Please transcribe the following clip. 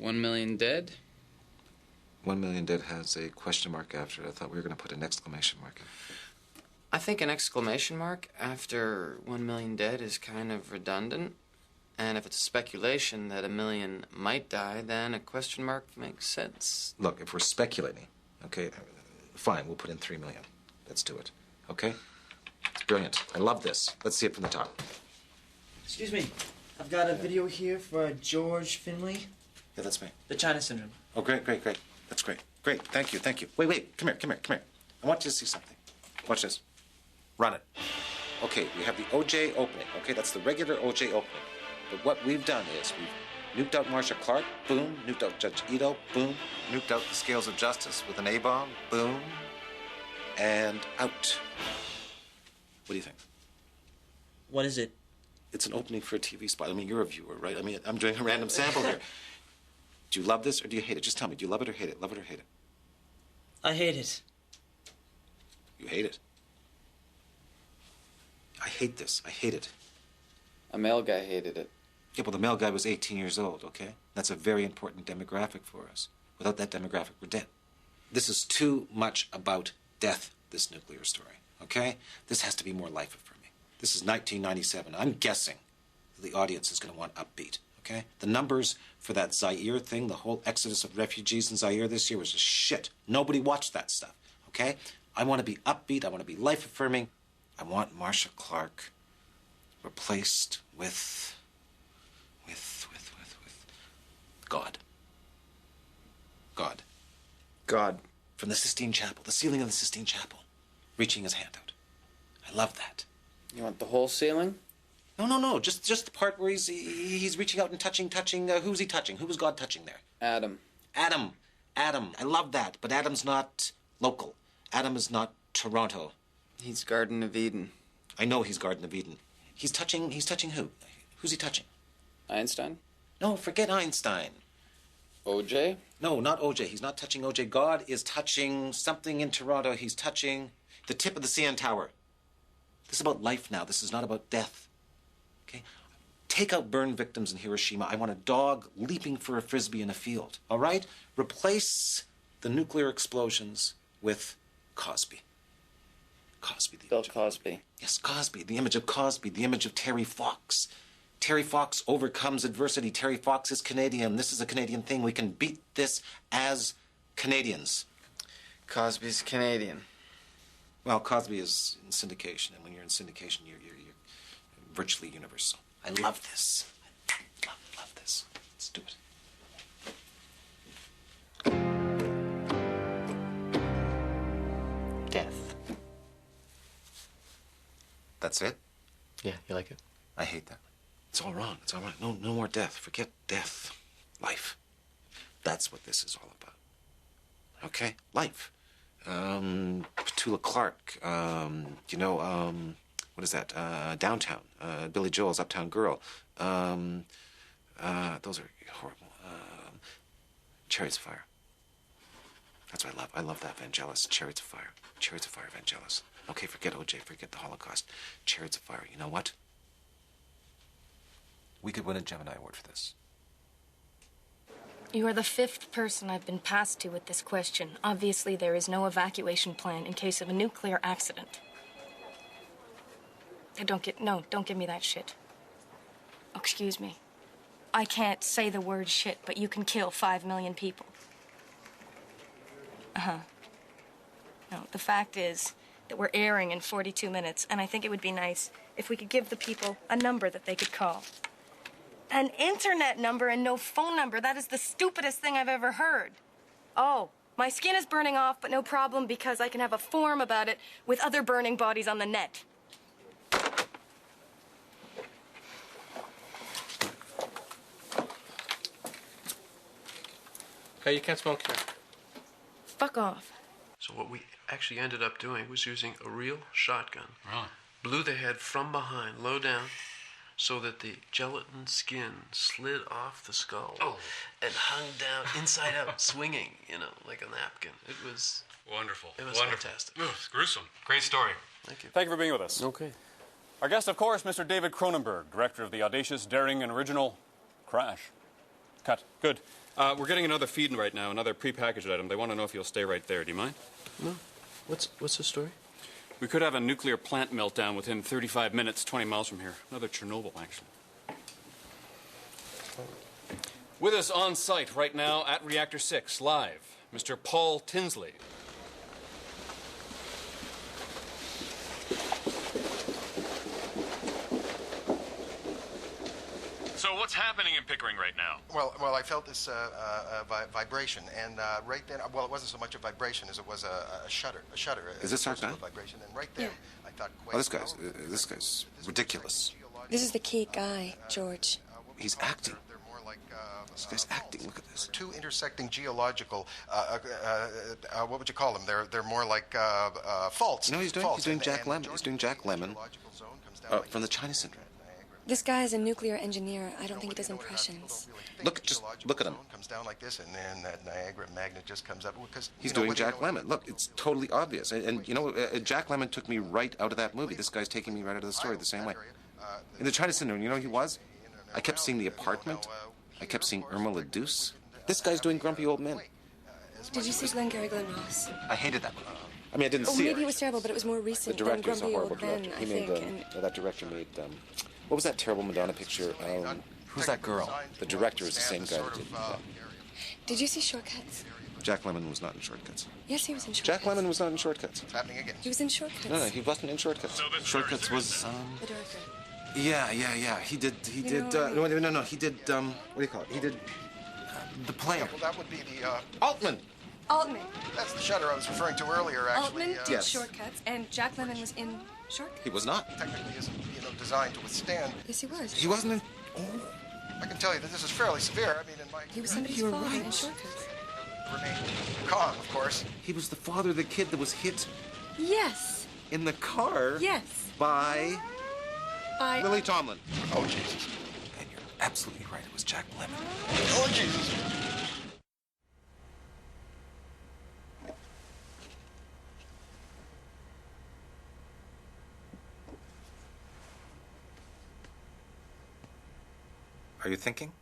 1 million dead? 1 million dead has a question mark after it. I thought we were going to put an exclamation mark in. I think an exclamation mark after 1 million dead is kind of redundant. And if it's speculation that 1 million might die, then a question mark makes sense. Look, if we're speculating, okay, fine, we'll put in 3 million. Let's do it, okay? It's brilliant. I love this. Let's see it from the top. Excuse me. I've got a video here for George Finley. Yeah, that's me. The China Syndrome. Oh, great. That's great. Great, thank you. Wait, come here. I want you to see something. Watch this. Run it. Okay, we have the OJ opening, okay? That's the regular OJ opening. But what we've done is we've nuked out Marsha Clark, boom. Nuked out Judge Ito, boom. Nuked out the scales of justice with an A-bomb, boom. And out. What do you think? What is it? It's an opening for a TV spot. I mean, you're a viewer, right? I mean, I'm doing a random sample here. Do you love this or do you hate it? Just tell me, do you love it or hate it? Love it or hate it? I hate it. You hate it? I hate this. I hate it. A male guy hated it. Yeah, well, the male guy was 18 years old, okay? That's a very important demographic for us. Without that demographic, we're dead. This is too much about death, this nuclear story, okay? This has to be more life-affirming. This is 1997. I'm guessing the audience is going to want upbeat, okay? The numbers for that Zaire thing, the whole exodus of refugees in Zaire this year was just shit. Nobody watched that stuff, okay? I want to be upbeat. I want to be life-affirming. I want Marsha Clark replaced with God. God. From the Sistine Chapel, the ceiling of the Sistine Chapel, reaching his hand out. I love that. You want the whole ceiling? No. Just the part where he's reaching out and touching. Who's he touching? Who was God touching there? Adam. I love that, but Adam's not local. Adam is not Toronto. He's Garden of Eden. I know he's Garden of Eden. He's touching who? Who's he touching? Einstein? No, forget Einstein. OJ? No, not OJ. He's not touching OJ. God is touching something in Toronto. He's touching the tip of the CN Tower. This is about life now. This is not about death. Okay? Take out burn victims in Hiroshima. I want a dog leaping for a frisbee in a field. All right? Replace the nuclear explosions with Cosby. Cosby, the Bill Cosby. Yes, Cosby. The image of Cosby. The image of Terry Fox. Terry Fox overcomes adversity. Terry Fox is Canadian. This is a Canadian thing. We can beat this as Canadians. Cosby's Canadian. Well, Cosby is in syndication, and when you're in syndication, you're virtually universal. I love this. I love this. Let's do it. Death. That's it? Yeah, you like it? I hate that. It's all wrong. No more death. Forget death. Life. That's what this is all about. Okay? Life. Petula Clark. What is that? Downtown. Billy Joel's Uptown Girl. Those are horrible. Chariots of Fire. That's what I love. I love that Vangelis. Chariots of Fire. Chariots of Fire, Vangelis. Okay, forget OJ. Forget the Holocaust. Chariots of Fire. You know what? We could win a Gemini Award for this. You are the 5th person I've been passed to with this question. Obviously, there is no evacuation plan in case of a nuclear accident. Don't give me that shit. Oh, excuse me. I can't say the word shit, but you can kill 5 million people. No, the fact is that we're airing in 42 minutes, and I think it would be nice if we could give the people a number that they could call. An internet number and no phone number. That is the stupidest thing I've ever heard. Oh, my skin is burning off, but no problem because I can have a forum about it with other burning bodies on the net. Hey, you can't smoke here. Fuck off. So what we actually ended up doing was using a real shotgun. Really? Blew the head from behind, low down, so that the gelatin skin slid off the skull and hung down inside out, swinging, like a napkin. It was wonderful. It was wonderful. Fantastic. Ugh, gruesome. Great story. Thank you. Thank you for being with us. Okay. Our guest, of course, Mr. David Cronenberg, director of the audacious, daring, and original Crash. Cut. Good. We're getting another feed right now, another prepackaged item. They want to know if you'll stay right there. Do you mind? No. What's the story? We could have a nuclear plant meltdown within 35 minutes, 20 miles from here. Another Chernobyl, actually. With us on site right now at Reactor 6, live, Mr. Paul Tinsley. So what's happening in Pickering right now? Well, I felt this vibration, and right then, well, it wasn't so much a vibration as it was a shudder. Is this our guy? Vibration, and right there, Yeah. I thought, Oh, this guy's ridiculous. This is the key guy, George. He's acting. They're more like This guy's acting. Look at this. two intersecting geological. What would you call them? They're more like faults. You know what he's doing? Faults. He's doing And- Jack and Lemmon. George, He's doing Jack the Lemmon geological zone comes down like from the this. China syndrome. This guy is a nuclear engineer. I don't think he does impressions. Just look at him. Comes down like this, and then that Niagara magnet just comes up. Because He's doing Jack Lemmon. Look, it's totally obvious. And you know, Jack Lemmon took me right out of that movie. This guy's taking me right out of the story the same way. In the China syndrome, you know who he was? I kept seeing The Apartment. I kept seeing Irma La Douce. This guy's doing Grumpy Old Men. Did you see Glengarry Glen Ross? I hated that one. I mean, I didn't Oh, see maybe it. it was terrible, but it was more The recent than director's a Grumpy horrible Old Men, director. I He made think. that director made what was that terrible Madonna picture? Who's that girl? The director is the same guy that did that. Did you see Shortcuts? Jack Lemmon was not in Shortcuts. Yes, he was in Jack Shortcuts. Lemmon was not in Shortcuts. It's happening again. He was in Shortcuts. No, he wasn't in Shortcuts. So this is Shortcuts was The director. yeah. He did You know, no. He did what do you call it? He did the player. Well, that would be the. Altman. Altman. That's the shutter I was referring to earlier. Actually, Altman did Yes. Shortcuts, and Jack Lemmon was in Shortcuts. He was not. technically isn't designed to withstand. Yes, he was. He wasn't in. I can tell you that this is fairly severe. I mean, in my He was somebody's You're father right. in Shortcuts. remain calm, of course. He was the father of the kid that was hit Yes. in the car. Yes. By By Lily Tomlin. Oh Jesus! And you're absolutely right. It was Jack Lemmon. Oh Jesus! Are you thinking?